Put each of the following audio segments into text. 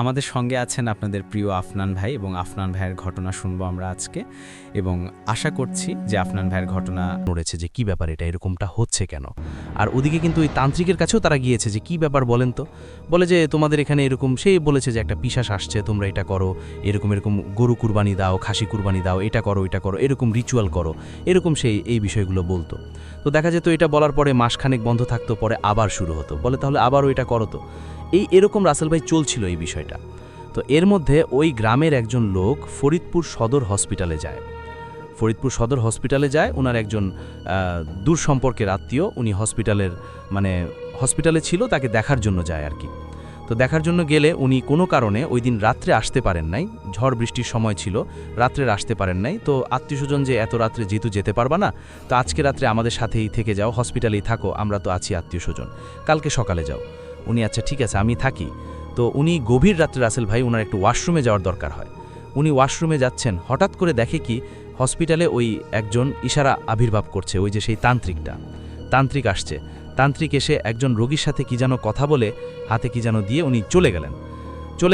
আমাদের সঙ্গে আছেন আপনাদের প্রিয় আফনান ভাই এবং আফনান ভাইয়ের ঘটনা শুনবো আমরা আজকে এবং আশা করছি যে আফনান ভাইয়ের ঘটনা নড়েছে যে কি ব্যাপার এটা এরকমটা হচ্ছে কেন। আর ওদিকে কিন্তু ওই তান্ত্রিকের কাছেও তারা গিয়েছে যে কি ব্যাপার বলেন তো, বলে যে তোমাদের এখানে এরকম, সে বলেছে যে একটা পিশাচ আসছে, তোমরা এটা করো, এরকম এরকম গরু কুরবানি দাও, খাসি কুরবানি দাও, এটা করো ওইটা করো, এরকম রিচুয়াল করো, এরকম সেই এই বিষয়গুলো বলতো। তো দেখা যেত এটা বলার পরে মাসখানেক বন্ধ থাকতো, পরে আবার শুরু হতো, বলে তাহলে আবারও এটা করো। তো এরকম রাসেল ভাই চলছিল এই বিষয়টা। তো এর মধ্যে ওই গ্রামের একজন লোক ফরিদপুর সদর হসপিটালে যায়। ফরিদপুর সদর হসপিটালে যায় ওনার একজন দূর সম্পর্কের আত্মীয়, উনি হসপিটালে ছিল, তাকে দেখার জন্য যায় আর কি। তো দেখার জন্য গেলে উনি কোনো কারণে ওই দিন রাত্রে আসতে পারেন নাই, ঝড় বৃষ্টির সময় ছিল, রাত্রে আসতে পারেন নাই। তো আত্মীয়স্বজন যে এত রাত্রে যেহেতু যেতে পারবা না, তো আজকে রাত্রে আমাদের সাথেই থেকে যাও, হসপিটালেই থাকো, আমরা তো আছি আত্মীয়স্বজন, কালকে সকালে যাও। উনি আচ্ছা ঠিক আছে আমি থাকি। তো উনি গভীর রাত্রে রাসেল ভাই ওনার একটু ওয়াশরুমে যাওয়ার দরকার হয়। উনি ওয়াশরুমে যাচ্ছেন, হঠাৎ করে দেখে কি হসপিটালে ওই একজন ইশারা আবির্ভাব করছে, ওই যে সেই তান্ত্রিক আসছে। তান্ত্রিক এসে একজন রোগীর সাথে কি যেন কথা বলে হাতে কি যেন দিয়ে উনি চলে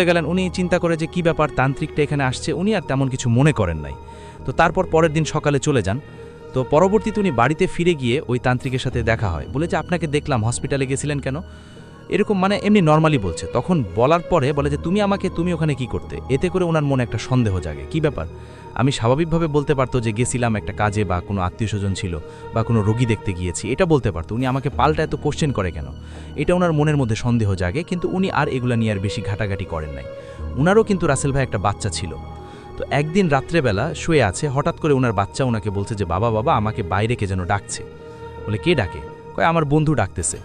গেলেন। উনি চিন্তা করে যে কি ব্যাপার, তান্ত্রিকটা এখানে আসছে, উনি আর তেমন কিছু মনে করেন নাই। তো তারপর পরের দিন সকালে চলে যান। তো পরবর্তীতে উনি বাড়িতে ফিরে গিয়ে ওই তান্ত্রিকের সাথে দেখা হয়, বলে যে আপনাকে দেখলাম হসপিটালে গেছিলেন কেন, এরকম এমনি নর্মালি বলছে। তখন বলার পরে বলে যে তুমি ওখানে কি করতে। এতে করে ওনার মনে একটা সন্দেহ জাগে, কি ব্যাপার। আমি স্বাভাবিকভাবে বলতে পারতো যে গেছিলাম একটা কাজে, বা কোনো আত্মীয়স্বজন ছিল, বা কোনো রোগী দেখতে গিয়েছি, এটা বলতে পারতো। উনি আমাকে পাল্টা এত কোশ্চেন করে কেন, এটা ওনার মনের মধ্যে সন্দেহ জাগে। কিন্তু উনি আর এগুলা নিয়ে আর বেশি ঘাটাঘাটি করেন নাই। উনারও কিন্তু রাসেল ভাই একটা বাচ্চা ছিল। তো একদিন রাত্রেবেলা শুয়ে আছে, হঠাৎ করে ওনার বাচ্চা ওনাকে বলছে যে বাবা আমাকে বাইরে কে যেন ডাকছে। বলে কে ডাকে, কয় আমার বন্ধু ডাকতেছে।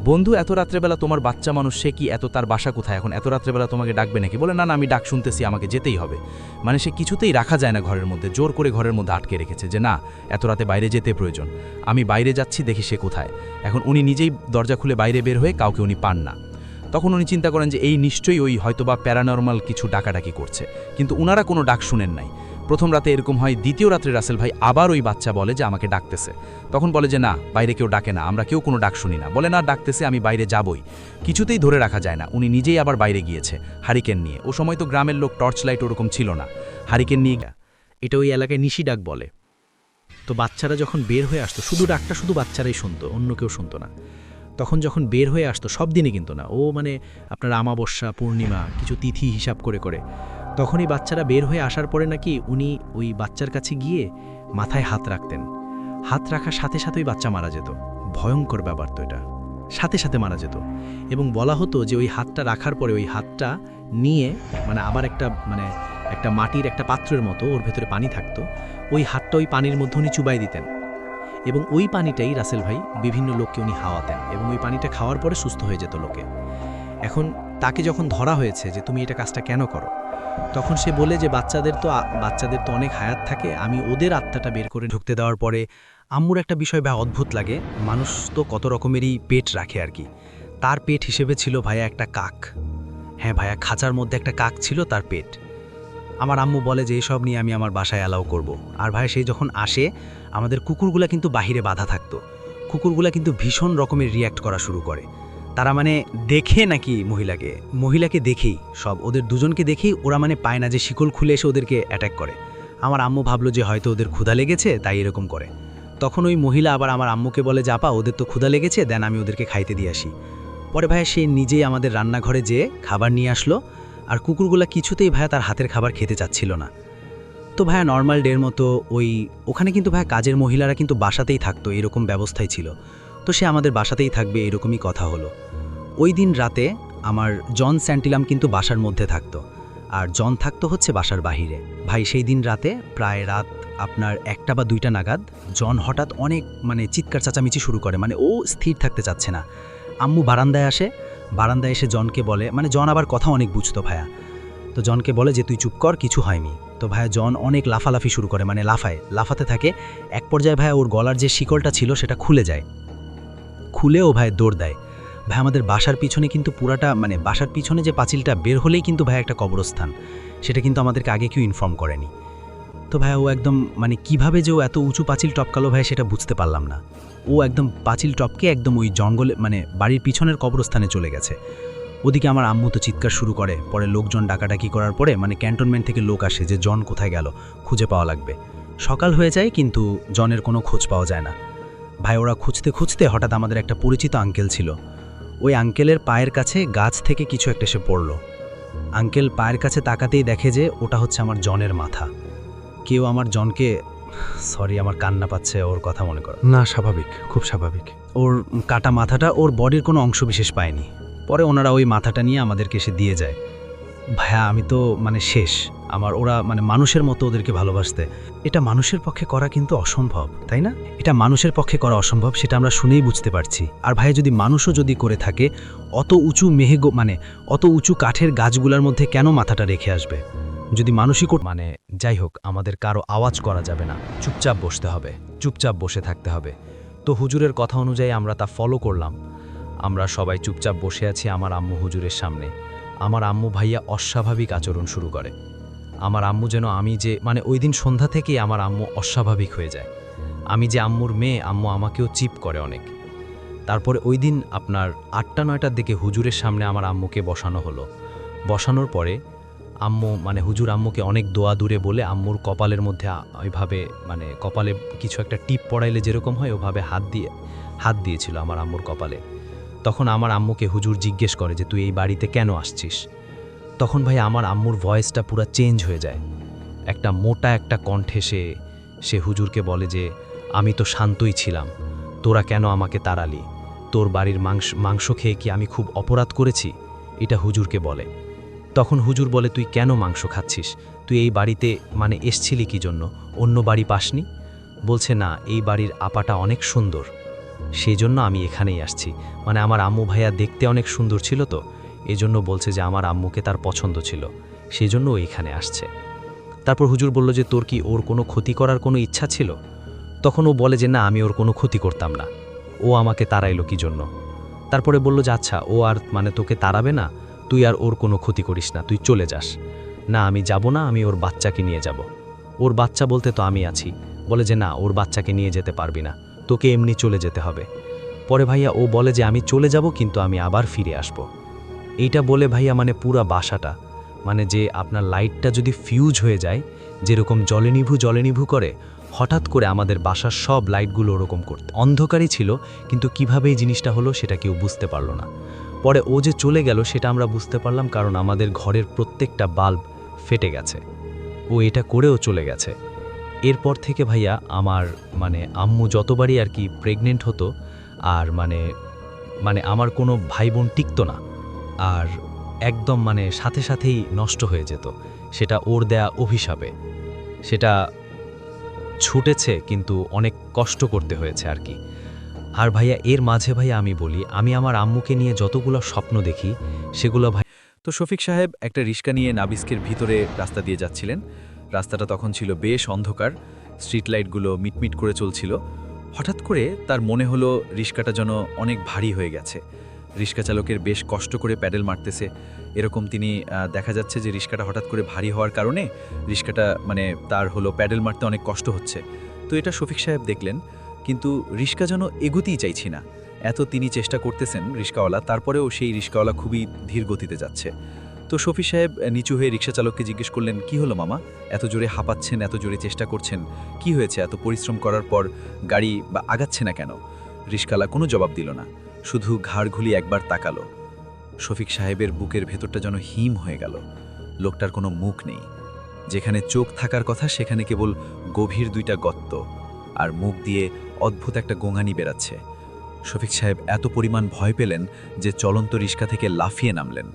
বন্ধু এত রাত্রেবেলা, তোমার বাচ্চা মানুষ, সে কি এত, তার বাসা কোথায়, এখন এত রাত্রেবেলা তোমাকে ডাকবে নাকি। বলে না আমি ডাক শুনতেছি, আমাকে যেতেই হবে। সে কিছুতেই রাখা যায় না ঘরের মধ্যে, জোর করে ঘরের মধ্যে আটকে রেখেছে যে না এত রাতে বাইরে যেতে প্রয়োজন, আমি বাইরে যাচ্ছি, দেখি সে কোথায়। এখন উনি নিজেই দরজা খুলে বাইরে বের হয়ে কাউকে উনি পান না। তখন উনি চিন্তা করেন যে এই নিশ্চয়ই ওই হয়তোবা প্যারানর্মাল কিছু ডাকাডাকি করছে, কিন্তু উনারা কোনো ডাক শুনেন নাই। প্রথম রাতে এরকম হয়, দ্বিতীয় রাত্রে রাসেল ভাই আবার ওই বাচ্চা বলে যে আমাকে ডাকতেছে। তখন বলে যে না বাইরে কেউ ডাকে না, আমরা কেউ কোনো ডাক শুনি না। বলে না ডাকতেছে, আমি বাইরে যাবই। কিছুতেই ধরে রাখা যায় না, উনি নিজেই আবার বাইরে গিয়েছে হারিকেন নিয়ে। ও সময় তো গ্রামের লোক টর্চ লাইট ওরকম ছিল না, হারিকেন নিয়ে। এটা ওই এলাকায় নিশি ডাক বলে। তো বাচ্চারা যখন বের হয়ে আসতো, শুধু ডাকটা শুধু বাচ্চারাই শুনতো, অন্য কেউ শুনতো না। তখন যখন বের হয়ে আসতো, সব দিনে কিন্তু না, ও আপনার আমাবস্যা পূর্ণিমা কিছু তিথি হিসাব করে করে, তখনই বাচ্চারা বের হয়ে আসার পরে নাকি উনি ওই বাচ্চার কাছে গিয়ে মাথায় হাত রাখতেন। হাত রাখার সাথে সাথে ওই বাচ্চা মারা যেত। ভয়ঙ্কর ব্যাপার তো এটা, সাথে সাথে মারা যেত। এবং বলা হতো যে ওই হাতটা রাখার পরে ওই হাতটা নিয়ে আবার একটা মাটির একটা পাত্রের মতো, ওর ভেতরে পানি থাকতো, ওই হাতটা ওই পানির মধ্যে উনি চুবাই দিতেন। এবং ওই পানিটাই রাসেল ভাই বিভিন্ন লোককে উনি খাওয়াতেন, এবং ওই পানিটা খাওয়ার পরে সুস্থ হয়ে যেত লোকে। এখন তাকে যখন ধরা হয়েছে যে তুমি এটা কাজটা কেন করো, তখন সে বলে যে বাচ্চাদের তো অনেক হায়াত থাকে, আমি ওদের আত্মাটা বের করে ঢুকতে দেওয়ার পরে আম্মুর একটা বিষয় ভাই অদ্ভুত লাগে। মানুষ তো কত রকমেরই পেট রাখে আর কি। তার পেট হিসেবে ছিল ভাইয়া একটা কাক। হ্যাঁ ভাইয়া, খাঁচার মধ্যে একটা কাক ছিল তার পেট। আমার আম্মু বলে যে এইসব নিয়ে আমি আমার বাসায় অ্যালাউ করব। আর ভাই সেই যখন আসে, আমাদের কুকুরগুলা কিন্তু বাহিরে বাধা থাকতো। কুকুরগুলা কিন্তু ভীষণ রকমের রিয়্যাক্ট করা শুরু করে। তারা দেখে নাকি মহিলাকে দেখেই, সব ওদের দুজনকে দেখেই ওরা পায় না যে শিকল খুলে এসে ওদেরকে অ্যাটাক করে। আমার আম্মু ভাবলো যে হয়তো ওদের ক্ষুধা লেগেছে তাই এরকম করে। তখন ওই মহিলা আবার আমার আম্মুকে বলে যে আপা ওদের তো ক্ষুধা লেগেছে, দেন আমি ওদেরকে খাইতে দিয়ে আসি। পরে ভাইয়া সে নিজেই আমাদের রান্নাঘরে যেয়ে খাবার নিয়ে আসলো। আর কুকুরগুলা কিছুতেই ভাইয়া তার হাতের খাবার খেতে চাচ্ছিল না। তো ভাইয়া নর্মাল ডের মতো ওখানে কিন্তু ভাইয়া কাজের মহিলারা কিন্তু বাসাতেই থাকতো, এরকম ব্যবস্থাই ছিল। তো সে আমাদের বাসাতেই থাকবে এরকমই কথা হলো। ওই দিন রাতে আমার জন স্যান্টিলাম কিন্তু বাসার মধ্যে থাকতো, আর জন থাকতো হচ্ছে বাসার বাহিরে। ভাই সেই দিন রাতে প্রায় রাত আপনার 1টা বা 2টা নাগাদ জন হঠাৎ অনেক চিৎকার চাচামিচি শুরু করে, ও স্থির থাকতে চাচ্ছে না। আম্মু বারান্দায় আসে, বারান্দায় এসে জনকে বলে, জন আবার কথা অনেক বুঝতো ভাইয়া। তো জনকে বলে যে তুই চুপ কর, কিছু হয়নি। তো ভাইয়া জন অনেক লাফালাফি শুরু করে, লাফাতে থাকে। এক পর্যায়ে ভাইয়া ওর গলার যে শিকলটা ছিল সেটা খুলে যায়, খুলেও ভাই দৌড় দেয়। ভাই আমাদের বাসার পিছনে কিন্তু পুরাটা বাসার পিছনে যে পাঁচিলটা বের হলেই কিন্তু ভাই একটা কবরস্থান, সেটা কিন্তু আমাদেরকে আগে কেউ ইনফর্ম করেনি। তো ভাই ও একদম কিভাবে যে ও এত উঁচু পাঁচিল টপকালো ভাই সেটা বুঝতে পারলাম না। ও একদম পাঁচিল টপকে একদম ওই জঙ্গলে বাড়ির পিছনের কবরস্থানে চলে গেছে। ওদিকে আমার আম্মু তো চিৎকার শুরু করে, পরে লোকজন ডাকাডাকি করার পরে মানে ক্যান্টনমেন্ট থেকে লোক আসে যে জন কোথায় গেল, খুঁজে পাওয়া লাগবে। সকাল হয়ে যায় কিন্তু জনের কোনো খোঁজ পাওয়া যায় না। ভাই ওরা খুঁজতে খুঁজতে হঠাৎ আমাদের একটা পরিচিত আঙ্কেল ছিল, ওই আঙ্কেলের পায়ের কাছে গাছ থেকে কিছু একটা এসে পড়লো। আঙ্কেল পায়ের কাছে তাকাতেই দেখে যে ওটা হচ্ছে আমার জনের মাথা। কেউ আমার জনকে, সরি আমার কান্না পাচ্ছে ওর কথা মনে করো। না, স্বাভাবিক, খুব স্বাভাবিক। ওর কাটা মাথাটা ওর বডির কোনো অংশ বিশেষ পায়নি। পরে ওনারা ওই মাথাটা নিয়ে আমাদেরকে এসে দিয়ে যায়। ভাইয়া আমি তো মানে শেষ, আমার ওরা মানে মানুষের মতো ওদেরকে ভালোবাসতে, এটা মানুষের পক্ষে করা কিন্তু অসম্ভব, তাই না? এটা মানুষের পক্ষে করা অসম্ভব, সেটা আমরা শুনেই বুঝতে পারছি। আর ভাইয়া যদি মানুষও যদি করে থাকে, অত উঁচু মানে অত উঁচু কাঠের গাছগুলোর মধ্যে কেন মাথাটা রেখে আসবে? যদি মানুষই মানে যাই হোক, আমাদের কারো আওয়াজ করা যাবে না, চুপচাপ বসতে হবে, চুপচাপ বসে থাকতে হবে। তো হুজুরের কথা অনুযায়ী আমরা তা ফলো করলাম। আমরা সবাই চুপচাপ বসে আছি আমার আম্মু হুজুরের সামনে। আমার আম্মু ভাইয়া অস্বাভাবিক আচরণ শুরু করে। আমার আম্মু যেন আমি যে মানে ওই দিন সন্ধ্যা থেকেই আমার আম্মু অস্বাভাবিক হয়ে যায়। আমি যে আম্মুর মেয়ে, আম্মু আমাকেও চিপ করে অনেক। তারপরে ওই দিন আপনার 8টা-9টার দিকে হুজুরের সামনে আমার আম্মুকে বসানো হলো। বসানোর পরে আম্মু মানে হুজুর আম্মুকে অনেক দোয়া দূরে বলে আম্মুর কপালের মধ্যে ওইভাবে মানে কপালে কিছু একটা টিপ পড়াইলে যেরকম হয় ওভাবে হাত দিয়েছিল আমার আম্মুর কপালে। তখন আমার আম্মুকে হুজুর জিজ্ঞেস করে যে তুই এই বাড়িতে কেন আসছিস? তখন ভাই আমার আম্মুর ভয়েসটা পুরো চেঞ্জ হয়ে যায়। একটা মোটা একটা কণ্ঠে সে হুজুরকে বলে যে আমি তো শান্তই ছিলাম, তোরা কেন আমাকে তাড়ালি? তোর বাড়ির মাংস খেয়ে কি আমি খুব অপরাধ করেছি? এটা হুজুরকে বলে। তখন হুজুর বলে তুই কেন মাংস খাচ্ছিস? তুই এই বাড়িতে মানে এসছিলি কি জন্য? অন্য বাড়ি পাসনি? বলছে না, এই বাড়ির আপাটা অনেক সুন্দর, সেই জন্য আমি এখানেই আসছি। মানে আমার আম্মু ভাইয়া দেখতে অনেক সুন্দর ছিল, তো এজন্য বলছে যে আমার আম্মুকে তার পছন্দ ছিল, সেই জন্য ও এখানে আসছে। তারপর হুজুর বলল যে তোর কি ওর কোনো ক্ষতি করার কোনো ইচ্ছা ছিল? তখন ও বলে যে না, আমি ওর কোনো ক্ষতি করতাম না, ও আমাকে তাড়াইলো কি জন্য? তারপরে বলল যে আচ্ছা, ও আর মানে তোকে তাড়াবে না, তুই আর ওর কোনো ক্ষতি করিস না, তুই চলে যাস। না আমি যাব না, আমি ওর বাচ্চাকে নিয়ে যাব। ওর বাচ্চা বলতে তো আমি আছি। বলে যে না, ওর বাচ্চাকে নিয়ে যেতে পারবি না, তোকে এমনি চলে যেতে হবে। পরে ভাইয়া ও বলে যে আমি চলে যাব কিন্তু আমি আবার ফিরে আসব। এইটা বলে ভাইয়া মানে পুরা বাসাটা মানে যে আপনার লাইটটা যদি ফিউজ হয়ে যায়, যেরকম জলে নিভু করে, হঠাৎ করে আমাদের বাসার সব লাইটগুলো ওরকম করতে অন্ধকারই ছিল, কিন্তু কিভাবে এই জিনিসটা হলো সেটা কেউ বুঝতে পারলো না। পরে ও যে চলে গেল সেটা আমরা বুঝতে পারলাম, কারণ আমাদের ঘরের প্রত্যেকটা বাল্ব ফেটে গেছে, ও এটা করেও চলে গেছে। এরপর থেকে ভাইয়া আমার মানে আম্মু যতবারই আর কি প্রেগনেন্ট হতো, আর মানে আমার কোনো ভাই বোন টিকতো না, আর একদম মানে সাথে সাথেই নষ্ট হয়ে যেত। সেটা ওর দেয়া অভিশাপে, সেটা ছুটেছে কিন্তু অনেক কষ্ট করতে হয়েছে আর কি। আর ভাইয়া এর মাঝে ভাইয়া আমি বলি, আমি আমার আম্মুকে নিয়ে যতগুলো স্বপ্ন দেখি সেগুলো ভাই। তো শফিক সাহেব একটা রিক্সা নিয়ে নাবিস্কের ভিতরে রাস্তা দিয়ে যাচ্ছিলেন। রাস্তাটা তখন ছিল বেশ অন্ধকার, স্ট্রিট লাইটগুলো মিটমিট করে চলছিল। হঠাৎ করে তার মনে হলো রিক্সাটা যেন অনেক ভারী হয়ে গেছে। রিক্সা চালকের বেশ কষ্ট করে প্যাডেল মারতেছে, এরকম তিনি দেখা যাচ্ছে যে রিক্সাটা হঠাৎ করে ভারী হওয়ার কারণে রিক্সাটা মানে তার হলো প্যাডেল মারতে অনেক কষ্ট হচ্ছে। তো এটা শফিক সাহেব দেখলেন, কিন্তু রিক্সা যেন এগোতেই চাইছি না। এত তিনি চেষ্টা করতেছেন রিক্সাওয়ালা, তারপরেও সেই রিক্সাওয়ালা খুবই ধীর গতিতে যাচ্ছে। তো শফিক সাহেব নিচু হয়ে রিক্সা চালককে জিজ্ঞেস করলেন, কি হলো মামা, এত জোরে হাঁপাচ্ছেন, এত জোরে চেষ্টা করছেন, কি হয়েছে? এত পরিশ্রম করার পর গাড়ি বা আগাচ্ছে না কেন? রিক্সাওয়ালা কোনো জবাব দিল না, শুধু ঘাড় ঘুলি একবার তাকালো। শফিক সাহেবের বুকের ভেতরটা যেন হিম হয়ে গেল। লোকটার কোনো মুখ নেই, যেখানে চোখ থাকার কথা সেখানে কেবল গভীর দুইটা গর্ত, আর মুখ দিয়ে অদ্ভুত একটা গোঙানি বেরাচ্ছে। শফিক সাহেব এত পরিমাণ ভয় পেলেন যে চলন্ত রিক্সা থেকে লাফিয়ে নামলেন।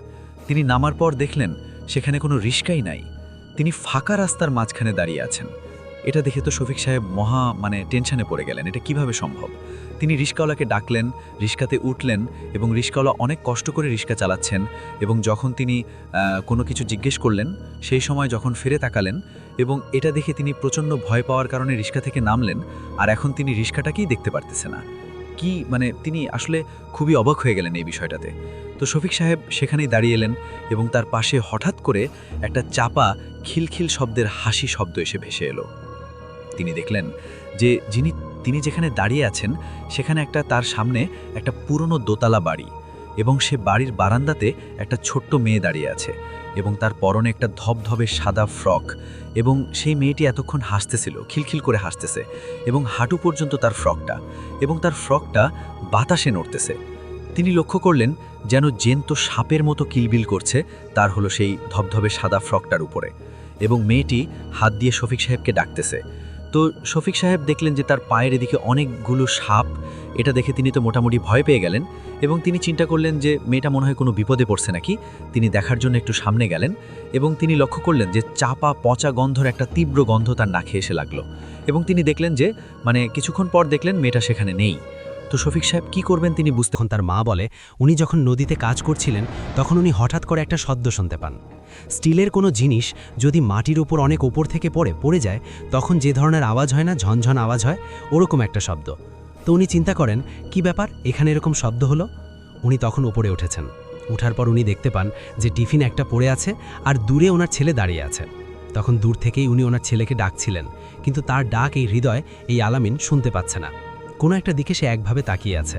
তিনি নামার পর দেখলেন সেখানে কোনো রিক্সাই নাই, তিনি ফাঁকা রাস্তার মাঝখানে দাঁড়িয়ে আছেন। এটা দেখে তো শফিক সাহেব মহা টেনশনে পড়ে গেলেন, এটা কিভাবে সম্ভব। তিনি রিক্সাওয়ালাকে ডাকলেন, রিক্সাতে উঠলেন এবং রিক্সাওয়ালা অনেক কষ্ট করে রিক্সা চালাচ্ছেন। এবং যখন তিনি কোনো কিছু জিজ্ঞেস করলেন, সেই সময় যখন ফিরে তাকালেন এবং এটা দেখে তিনি প্রচণ্ড ভয় পাওয়ার কারণে রিক্সা থেকে নামলেন, আর এখন তিনি রিক্সাটাকেই দেখতে পারতেছে না। কি তিনি আসলে খুবই অবাক হয়ে গেলেন এই বিষয়টাতে। তো শফিক সাহেব সেখানেই দাঁড়িয়ে এলেন এবং তার পাশে হঠাৎ করে একটা চাপা খিলখিল শব্দের হাসি শব্দ এসে ভেসে এলো। তিনি দেখলেন যে তিনি যেখানে দাঁড়িয়ে আছেন সেখানে তার সামনে একটা পুরনো দোতলা বাড়ি, এবং সে বাড়ির বারান্দাতে একটা ছোট্ট মেয়ে দাঁড়িয়ে আছে এবং তার পরনে একটা ধবধবে সাদা ফ্রক, এবং সেই মেয়েটি এতক্ষণ হাসতেছিল, খিলখিল করে হাসতেছে, এবং হাঁটু পর্যন্ত তার ফ্রকটা, এবং তার ফ্রকটা বাতাসে নড়তেছে। তিনি লক্ষ্য করলেন যেন জ্যান্ত সাপের মতো কিলবিল করছে তার হলো সেই ধবধবে সাদা ফ্রকটার উপরে, এবং মেয়েটি হাত দিয়ে শফিক সাহেবকে ডাকতেছে। তো শফিক সাহেব দেখলেন যে তার পায়ের এদিকে অনেকগুলো সাপ। এটা দেখে তিনি তো মোটামুটি ভয় পেয়ে গেলেন, এবং তিনি চিন্তা করলেন যে মেয়েটা মনে হয় কোনো বিপদে পড়ছে নাকি। তিনি দেখার জন্য একটু সামনে গেলেন, এবং তিনি লক্ষ্য করলেন যে চাপা পচা গন্ধর একটা তীব্র গন্ধ তার নাকে এসে লাগলো, এবং তিনি দেখলেন যে কিছুক্ষণ পর দেখলেন মেয়েটা সেখানে নেই। তো শফিক সাহেব কি করবেন তিনি বুঝতে। তখন তার মা বলে উনি যখন নদীতে কাজ করছিলেন তখন উনি হঠাৎ করে একটা শব্দ শুনতে পান। স্টিলের কোনো জিনিস যদি মাটির ওপর অনেক ওপর থেকে পড়ে যায় তখন যে ধরনের আওয়াজ হয় না, ঝনঝন আওয়াজ হয়, ওরকম একটা শব্দ। তো উনি চিন্তা করেন কি ব্যাপার, এখানে এরকম শব্দ হলো। উনি তখন ওপরে উঠেছেন। উঠার পর উনি দেখতে পান যে টিফিন একটা পড়ে আছে আর দূরে ওনার ছেলে দাঁড়িয়ে আছে। তখন দূর থেকেই উনি ওনার ছেলেকে ডাকছিলেন, কিন্তু তার ডাক এই হৃদয়, এই আলামিন শুনতে পাচ্ছে না। কোনো একটা দিকে সে একভাবে তাকিয়ে আছে।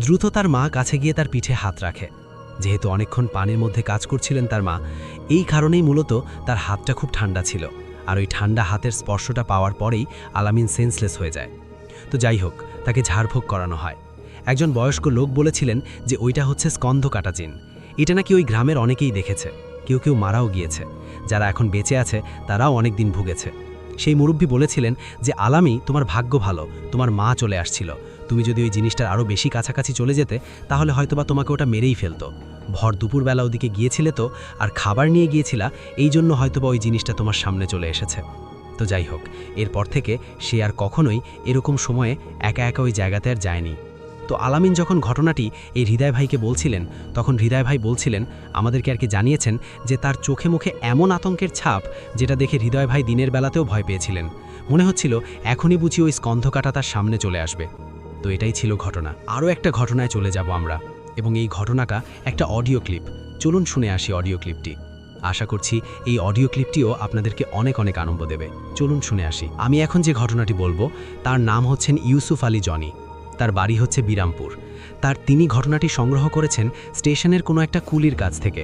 দ্রুত তার মা কাছে গিয়ে তার পিঠে হাত রাখে। যেহেতু অনেকক্ষণ পানির মধ্যে কাজ করছিলেন তার মা, এই কারণেই মূলত তার হাতটা খুব ঠান্ডা ছিল, আর ওই ঠান্ডা হাতের স্পর্শটা পাওয়ার পরেই আলামিন সেন্সলেস হয়ে যায়। তো যাই হোক, তাকে ঝাড়ফুঁক করানো হয়। একজন বয়স্ক লোক বলেছিলেন যে ওইটা হচ্ছে স্কন্ধ কাটা জিন। এটা নাকি ওই গ্রামের অনেকেই দেখেছে, কেউ কেউ মারাও গিয়েছে। যারা এখন বেঁচে আছে তারাও অনেক দিন ভুগেছে। সেই মুরব্বী বলেছিলেন যে আলামি, তোমার ভাগ্য ভালো, তোমার মা চলে আসছিল। তুমি যদি ওই জিনিসটার আরও বেশি কাছাকাছি চলে যেতে তাহলে হয়তোবা তোমাকে ওটা মেরেই ফেলতো। ভর দুপুরবেলা ওদিকে গিয়েছিলে তো, আর খাবার নিয়ে গিয়েছিলা, এই জন্য হয়তোবা ওই জিনিসটা তোমার সামনে চলে এসেছে। তো যাই হোক, এরপর থেকে সে আর কখনোই এরকম সময়ে একা একা ওই জায়গাতে আর যায়নি। তো আলামিন যখন ঘটনাটি এই হৃদয় ভাইকে বলছিলেন তখন হৃদয় ভাই বলছিলেন আমাদেরকে আর কি জানিয়েছেন যে তার চোখে মুখে এমন আতঙ্কের ছাপ যেটা দেখে হৃদয় ভাই দিনের বেলাতেও ভয় পেয়েছিলেন। মনে হচ্ছিল এখনই বুঝি ওই স্কন্ধ কাটা তার সামনে চলে আসবে। তো এটাই ছিল ঘটনা। আরও একটা ঘটনায় চলে যাব আমরা, এবং এই ঘটনাটা একটা অডিও ক্লিপ। চলুন শুনে আসি অডিও ক্লিপটি। আশা করছি এই অডিও ক্লিপটিও আপনাদেরকে অনেক অনেক আনন্দ দেবে। চলুন শুনে আসি। আমি এখন যে ঘটনাটি বলবো তার নাম হচ্ছেন ইউসুফ আলী জনি। তার বাড়ি হচ্ছে বিরামপুর। তিনি ঘটনাটি সংগ্রহ করেছেন স্টেশনের কোনো একটা কুলির কাছ থেকে।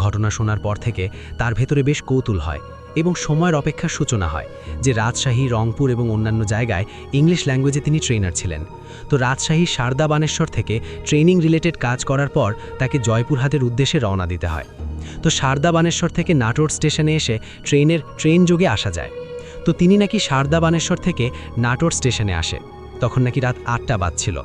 ঘটনা শোনার পর থেকে তার ভেতরে বেশ কৌতূহল হয় এবং সময়ের অপেক্ষার সূচনা হয় যে রাজশাহী, রংপুর এবং অন্যান্য জায়গায় ইংলিশ ল্যাঙ্গুয়েজে তিনি ট্রেনার ছিলেন। তো রাজশাহী সারদা বানেশ্বর থেকে ট্রেনিং রিলেটেড কাজ করার পর তাকে জয়পুরহাটের উদ্দেশ্যে রওনা দিতে হয়। তো সারদা বানেশ্বর থেকে নাটোর স্টেশনে এসে ট্রেন যোগে আসা যায়। তো তিনি নাকি সারদা বানেশ্বর থেকে নাটোর স্টেশনে আসে, তখন নাকি রাত 8টা বাজছিল।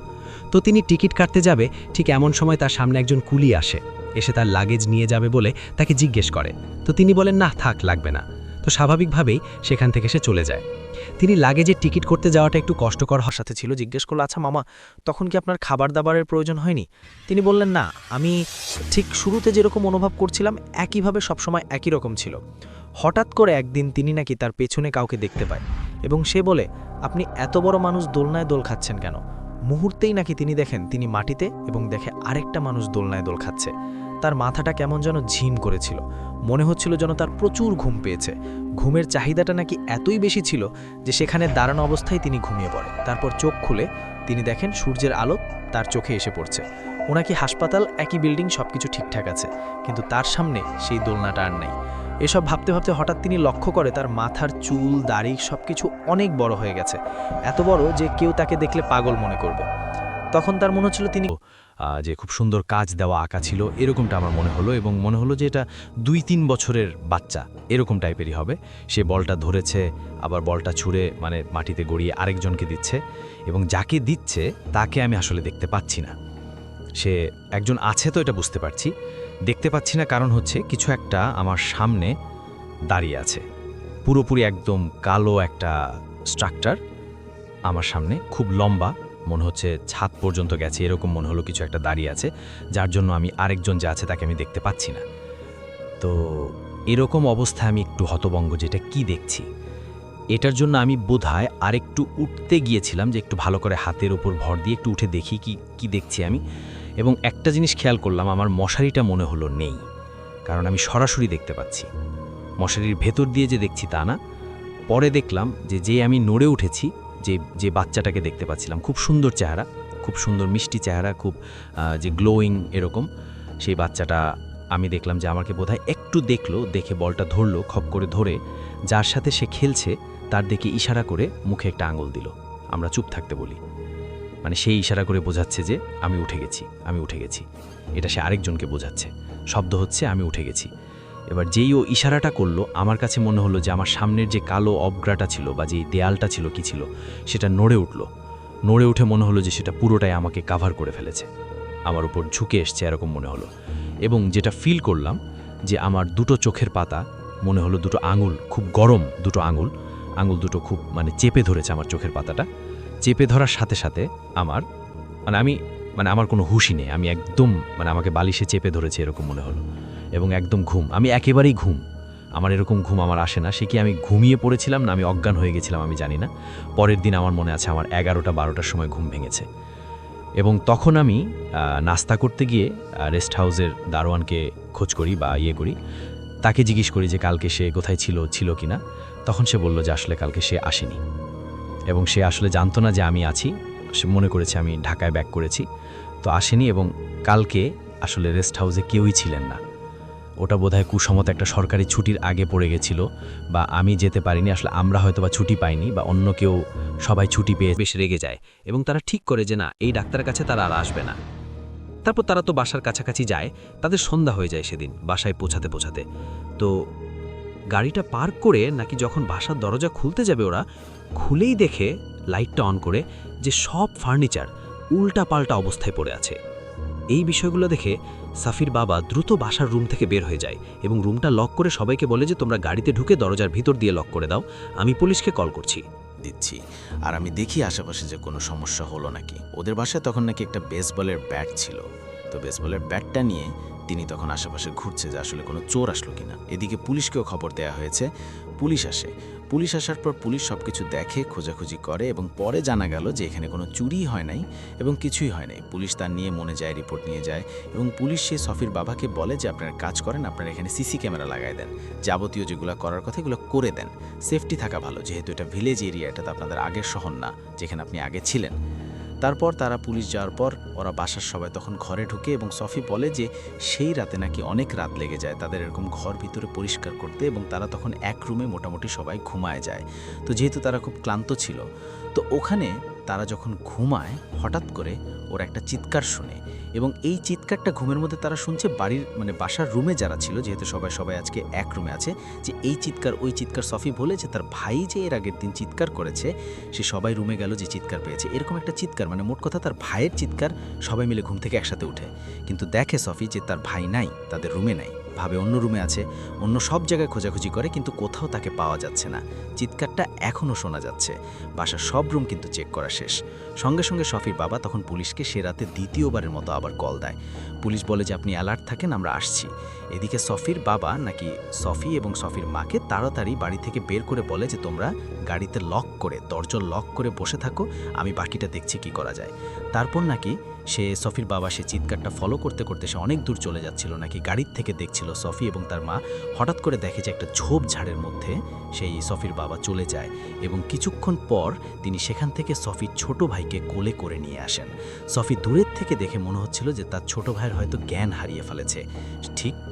তো তিনি টিকিট কাটতে যাবে, ঠিক এমন সময় তার সামনে একজন কুলি আসে, এসে তার লাগেজ নিয়ে যাবে বলে তাকে জিজ্ঞেস করে। তো তিনি বলেন না, থাক, লাগবে না। তো স্বাভাবিকভাবেই সেখান থেকে সে চলে যায়। তিনি লাগেজের টিকিট করতে যাওয়াটা একটু কষ্টকর হওয়ার সাথে ছিল। জিজ্ঞেস করলো, আচ্ছা মামা, তখন কি আপনার খাবার দাবারের প্রয়োজন হয়নি? তিনি বললেন, না, আমি ঠিক শুরুতে যেরকম অনুভব করছিলাম একইভাবে সবসময় একই রকম ছিল। হঠাৎ করে একদিন তিনি নাকি তার পেছনে কাউকে দেখতে পায় এবং সে বলে, আপনি এত বড় মানুষ দোলনায় দোল খাচ্ছেন কেন? মুহূর্তেই নাকি তিনি দেখেন তিনি মাটিতে, এবং দেখে আরেকটা মানুষ দোলনায় দোল খাচ্ছে। তার মাথাটা কেমন যেন ঝিম করেছিল, মনে হচ্ছিল যেন তার প্রচুর ঘুম পেয়েছে। ঘুমের চাহিদাটা নাকি এতই বেশি ছিল যে সেখানে দাঁড়ানো অবস্থায় তিনি ঘুমিয়ে পড়ে। তারপর চোখ খুলে তিনি দেখেন সূর্যের আলো তার চোখে এসে পড়ছে। ওনাকি হাসপাতাল, একই বিল্ডিং, সবকিছু ঠিকঠাক আছে, কিন্তু তার সামনে সেই দোলনাটা আর নেই। এসব ভাবতে ভাবতে হঠাৎ তিনি লক্ষ্য করে তার মাথার চুল, দাড়ি সবকিছু অনেক বড় হয়ে গেছে, এত বড় যে কেউ তাকে দেখলে পাগল মনে করবে। তখন তার মনে হচ্ছিল তিনি যে খুব সুন্দর কাজ দেওয়া আঁকা ছিল, এরকমটা আমার মনে হলো, এবং মনে হলো যে এটা 2-3 বছরের বাচ্চা এরকম টাইপেরই হবে। সে বলটা ধরেছে, আবার বলটা ছুঁড়ে মাটিতে গড়িয়ে আরেকজনকে দিচ্ছে, এবং যাকে দিচ্ছে তাকে আমি আসলে দেখতে পাচ্ছি না। সে একজন আছে তো এটা বুঝতে পারছি, দেখতে পাচ্ছি না কারণ হচ্ছে কিছু একটা আমার সামনে দাঁড়িয়ে আছে, পুরোপুরি একদম কালো একটা স্ট্রাকচার আমার সামনে, খুব লম্বা, মনে হচ্ছে ছাদ পর্যন্ত গেছে, এরকম মনে হলো কিছু একটা দাঁড়িয়ে আছে, যার জন্য আমি আরেকজন যে আছে তাকে আমি দেখতে পাচ্ছি না। তো এরকম অবস্থায় আমি একটু হতভম্ব, যেটা কি দেখছি। এটার জন্য আমি বোধহয় আরেকটু উঠতে গিয়েছিলাম, যে একটু ভালো করে হাতের উপর ভর দিয়ে একটু উঠে দেখি কি দেখছি আমি। এবং একটা জিনিস খেয়াল করলাম, আমার মশারিটা মনে হলো নেই, কারণ আমি সরাসরি দেখতে পাচ্ছি। মশারির ভেতর দিয়ে যে দেখছি তা না। পরে দেখলাম যে আমি নড়ে উঠেছি, যে বাচ্চাটাকে দেখতে পাচ্ছিলাম, খুব সুন্দর চেহারা, খুব সুন্দর মিষ্টি চেহারা, খুব যে গ্লোয়িং এরকম। সেই বাচ্চাটা আমি দেখলাম যে আমাকে বোধহয় একটু দেখলো, দেখে বলটা ধরলো, খপ করে ধরে যার সাথে সে খেলছে তার দিকে ইশারা করে মুখে একটা আঙুল দিল। আমরা চুপ থাকতে বলি, মানে সেই ইশারা করে বোঝাচ্ছে যে আমি উঠে গেছি, আমি উঠে গেছি। এটা সে আরেকজনকে বোঝাচ্ছে, শব্দ হচ্ছে আমি উঠে গেছি। এবার যেই ও ইশারাটা করলো, আমার কাছে মনে হলো যে আমার সামনের যে কালো অবগ্রাটা ছিল বা যেই দেয়ালটা ছিল কি ছিল সেটা নড়ে উঠল। নড়ে উঠে মনে হলো যে সেটা পুরোটাই আমাকে কাভার করে ফেলেছে, আমার উপর ঝুঁকে এসছে এরকম মনে হলো। এবং যেটা ফিল করলাম যে আমার দুটো চোখের পাতা, মনে হলো দুটো আঙুল, খুব গরম দুটো আঙুল দুটো খুব মানে চেপে ধরেছে আমার চোখের পাতাটা। চেপে ধরার সাথে সাথে আমার আমার কোনো হুঁশই নেই, আমি একদম আমাকে বালিশে চেপে ধরেছে এরকম মনে হলো। এবং একদম ঘুম, আমি একেবারেই ঘুম। আমার এরকম ঘুম আমার আসে না। সে কি আমি ঘুমিয়ে পড়েছিলাম না আমি অজ্ঞান হয়ে গেছিলাম আমি জানি না। পরের দিন আমার মনে আছে আমার 11টা-12টার সময় ঘুম ভেঙেছে। এবং তখন আমি নাস্তা করতে গিয়ে রেস্ট হাউসের দারোয়ানকে খোঁজ করি বা করি, তাকে জিজ্ঞেস করি যে কালকে সে কোথায় ছিল কি না। তখন সে বলল যে আসলে কালকে সে আসেনি, এবং সে আসলে জানতো না যে আমি আছি। সে মনে করেছে আমি ঢাকায় ব্যাক করেছি, তো আসেনি। এবং কালকে আসলে রেস্ট হাউসে কেউই ছিলেন না। ওটা বোধহয় কুসমত একটা সরকারি ছুটির আগে পড়ে গেছিল, বা আমি যেতে পারিনি। আসলে আমরা হয়তো বা ছুটি পাইনি, বা অন্য কেউ, সবাই ছুটি পেয়ে বেশ রেগে যায় এবং তারা ঠিক করে যে না, এই ডাক্তারের কাছে তারা আর আসবে না। তারপর তারা তো বাসার কাছাকাছি যায়, তাদের সন্ধ্যা হয়ে যায় সেদিন বাসায় পৌঁছাতে পৌঁছাতে। তো গাড়িটা পার্ক করে নাকি যখন বাসার দরজা খুলতে যাবে ওরা, খুলেই দেখে লাইটটা অন করে যে সব ফার্নিচার উল্টা পাল্টা অবস্থায় পড়ে আছে। এই বিষয়গুলো দেখে সাফির বাবা দ্রুত বাসার রুম থেকে বের হয়ে যায় এবং রুমটা লক করে সবাইকে বলে যে তোমরা গাড়িতে ঢুকে দরজার ভিতর দিয়ে লক করে দাও, আমি পুলিশকে কল করছি। দিচ্ছি। আর আমি দেখি আশেপাশে যে কোনো সমস্যা হলো নাকি। ওদের বাসায় তখন নাকি একটা বেসবলের ব্যাট ছিল, তো বেসবলের ব্যাটটা নিয়ে তিনি তখন আশেপাশে ঘুরছে যে আসলে কোনো চোর আসলো কিনা। এদিকে পুলিশকেও খবর দেওয়া হয়েছে। পুলিশ আসে। পুলিশ আসার পর পুলিশ সব কিছু দেখে, খোঁজাখুঁজি করে, এবং পরে জানা গেল যে এখানে কোনো চুরি হয় নাই এবং কিছুই হয় নাই। পুলিশ তার নিয়ে মনে যায়, রিপোর্ট নিয়ে যায়, এবং পুলিশ সে সফির বাবাকে বলে যে আপনারা কাজ করেন, আপনারা এখানে সিসি ক্যামেরা লাগাই দেন, যাবতীয় যেগুলো করার কথা এগুলো করে দেন, সেফটি থাকা ভালো, যেহেতু এটা ভিলেজ এরিয়া, এটা তো আপনাদের আগের শহর না যেখানে আপনি আগে ছিলেন। তারপর তারা পুলিশ যাওয়ার পর ওরা বাসার সবাই তখন ঘরে ঢুকে, এবং সফি বলে যে সেই রাতে নাকি অনেক রাত লেগে যায় তাদের এরকম ঘর ভিতরে পরিষ্কার করতে, এবং তারা তখন এক রুমে মোটামুটি সবাই ঘুমায় যায়। তো যেহেতু তারা খুব ক্লান্ত ছিল, তো ওখানে তারা যখন ঘুমায় হঠাৎ করে ওরা একটা চিৎকার শুনে, এবং এই চিৎকারটা ঘুমের মধ্যে তারা শুনছে বাড়ির বাসার রুমে যারা ছিল, যেহেতু সবাই আজকে এক রুমে আছে, যে এই চিৎকার ওই চিৎকার। সফি বলে যে তার ভাই যে এর আগের দিন চিৎকার করেছে, সে সবাই রুমে গেল যে চিৎকার পেয়েছে, এরকম একটা চিৎকার, মোট কথা তার ভাইয়ের চিৎকার। সবাই মিলে ঘুম থেকে একসাথে উঠে, কিন্তু দেখে সফি যে তার ভাই নাই, তাদের রুমে নাই, ভাবে অন্য রুমে আছে। অন্য সব জায়গায় খোঁজাখুঁজি করে, কিন্তু কোথাও তাকে পাওয়া যাচ্ছে না। চিৎকারটা এখনও শোনা যাচ্ছে। বাসার সব রুম কিন্তু চেক করা শেষ। সঙ্গে সঙ্গে সফির বাবা তখন পুলিশকে সে রাতে দ্বিতীয়বারের মতো আবার কল দেয়। পুলিশ বলে যে আপনি অ্যালার্ট থাকেন, আমরা আসছি। এদিকে সফির বাবা নাকি সফি এবং সফির মাকে তাড়াতাড়ি বাড়ি থেকে বের করে বলে যে তোমরা গাড়িতে লক করে, দরজা লক করে বসে থাকো, আমি বাকিটা দেখছি কি করা যায়। তারপর নাকি সে সফির বাবা সে চিৎকারটা ফলো করতে করতে সে অনেক দূর চলে যাচ্ছিল, নাকি গাড়ির থেকে দেখছিল সফি এবং তার মা। হঠাৎ করে দেখে যে একটা ঝোপঝাড়ের মধ্যে সেই সফির বাবা চলে যায়, এবং কিছুক্ষণ পর তিনি সেখান থেকে সফির ছোট ভাইকে কোলে করে নিয়ে আসেন। সফি দূরের থেকে দেখে মনে হচ্ছিল যে তার ছোট ভাইয়ের হয়তো জ্ঞান হারিয়ে ফেলেছে।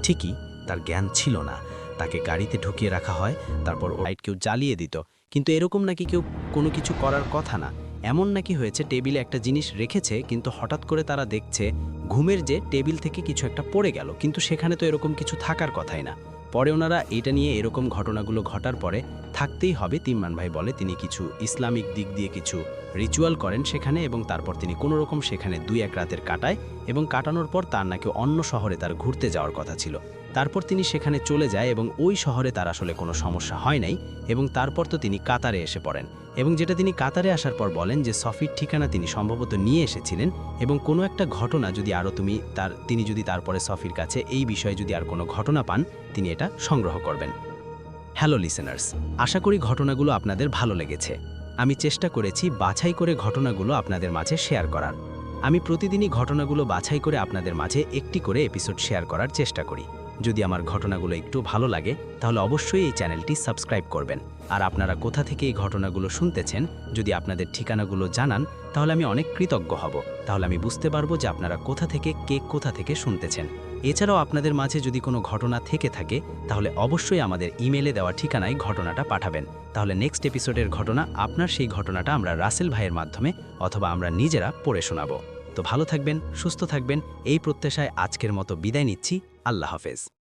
ঠিকই তার জ্ঞান ছিল না। তাকে গাড়িতে ঢুকিয়ে রাখা হয়, তারপর ও লাইট কেউ জ্বালিয়ে দিত, কিন্তু এরকম নাকি কেউ কোনো কিছু করার কথা না। এমন নাকি হয়েছে টেবিলে একটা জিনিস রেখেছে, কিন্তু হঠাৎ করে তারা দেখছে ঘুমের যে টেবিল থেকে কিছু একটা পড়ে গেল, কিন্তু সেখানে তো এরকম কিছু থাকার কথাই না। পরে ওনারা এটা নিয়ে এরকম ঘটনাগুলো ঘটার পরে থাকতেই হবে, তিম্মান ভাই বলে তিনি কিছু ইসলামিক দিক দিয়ে কিছু রিচুয়াল করেন সেখানে, এবং তারপর তিনি কোনোরকম সেখানে 2-1 রাতের কাটায়, এবং কাটানোর পর তার নাকি অন্য শহরে তার ঘুরতে যাওয়ার কথা ছিল। তারপর তিনি সেখানে চলে যায়, এবং ওই শহরে তার আসলে কোনো সমস্যা হয় নাই, এবং তারপর তো তিনি কাতারে এসে পড়েন। এবং যেটা তিনি কাতারে আসার পর বলেন যে সফির ঠিকানা তিনি সম্ভবত নিয়ে এসেছিলেন, এবং কোনো একটা ঘটনা যদি আরও তিনি যদি তারপরে সফির কাছে এই বিষয়ে যদি আর কোনো ঘটনা পান, তিনি এটা সংগ্রহ করবেন। হ্যালো লিসেনার্স, আশা করি ঘটনাগুলো আপনাদের ভালো লেগেছে। আমি চেষ্টা করেছি বাছাই করে ঘটনাগুলো আপনাদের মাঝে শেয়ার করার। আমি প্রতিদিনই ঘটনাগুলো বাছাই করে আপনাদের মাঝে একটি করে এপিসোড শেয়ার করার চেষ্টা করি। যদি আমার ঘটনাগুলো একটু ভালো লাগে তাহলে অবশ্যই এই চ্যানেলটি সাবস্ক্রাইব করবেন। আর আপনারা কোথা থেকে এই ঘটনাগুলো শুনতেছেন যদি আপনাদের ঠিকানাগুলো জানান তাহলে আমি অনেক কৃতজ্ঞ হব। তাহলে আমি বুঝতে পারবো যে আপনারা কোথা থেকে শুনতেছেন। এছাড়াও আপনাদের মাঝে যদি কোনো ঘটনা থেকে থাকে তাহলে অবশ্যই আমাদের ইমেলে দেওয়া ঠিকানায় ঘটনাটা পাঠাবেন। তাহলে নেক্সট এপিসোডের ঘটনা আপনার সেই ঘটনাটা আমরা রাসেল ভাইয়ের মাধ্যমে অথবা আমরা নিজেরা পড়ে শোনাবো। তো ভালো থাকবেন, সুস্থ থাকবেন, এই প্রত্যাশায় আজকের মতো বিদায় নিচ্ছি। আল্লাহ হাফেজ।